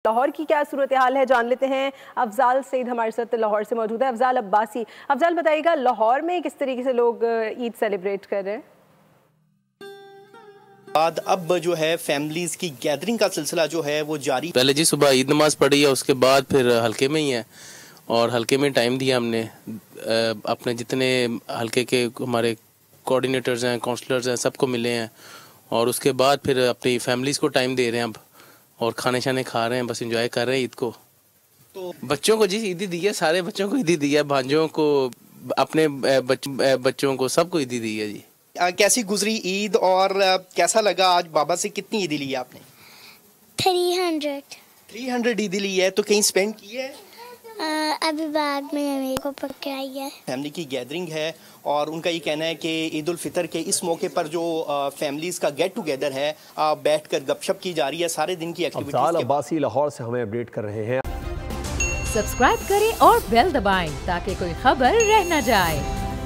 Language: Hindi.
लाहौर की क्या सूरत हाल है जान लेते हैं। अफजाल सईद हमारे साथ लाहौर से मौजूद है। अफजाल अब्बासी, अफजाल बताइएगा लाहौर में किस तरीके से लोग ईद सेलिब्रेट कर रहे हैं? बाद अब जो है फैमिलीज की गैदरिंग का सिलसिला जो है वो जारी। पहले जी सुबह ईद नमाज पढ़ी है, उसके बाद फिर हल्के में ही है और हल्के में टाइम दिया हमने। अपने जितने हल्के के हमारे कोऑर्डिनेटर्स हैं, काउंसलर्स हैं, सबको मिले हैं और उसके बाद फिर अपनी फैमिलीज को टाइम दे रहे हैं अब और खाने शाने खा रहे हैं, बस एंजॉय कर रहे हैं ईद को। तो बच्चों को जी ईदी दी है, सारे बच्चों को ईदी दी है, भांजों को, अपने बच्चों को, सबको ईदी दी है जी। कैसी गुजरी ईद और कैसा लगा आज? बाबा से कितनी ईदी ली है आपने? 300 ईदी ली है। तो कहीं स्पेंड की है? अभी बाद में मेरे को पकड़ाई है। फैमिली की गैदरिंग है और उनका ये कहना है कि ईद उल फितर के इस मौके पर जो फैमिलीज का गेट टुगेदर है, बैठकर गपशप की जा रही है सारे दिन की एक्टिविटीज। अफजाल अब्बासी लाहौर से हमें अपडेट कर रहे हैं। सब्सक्राइब करें और बेल दबाएं ताकि कोई खबर रह न जाए।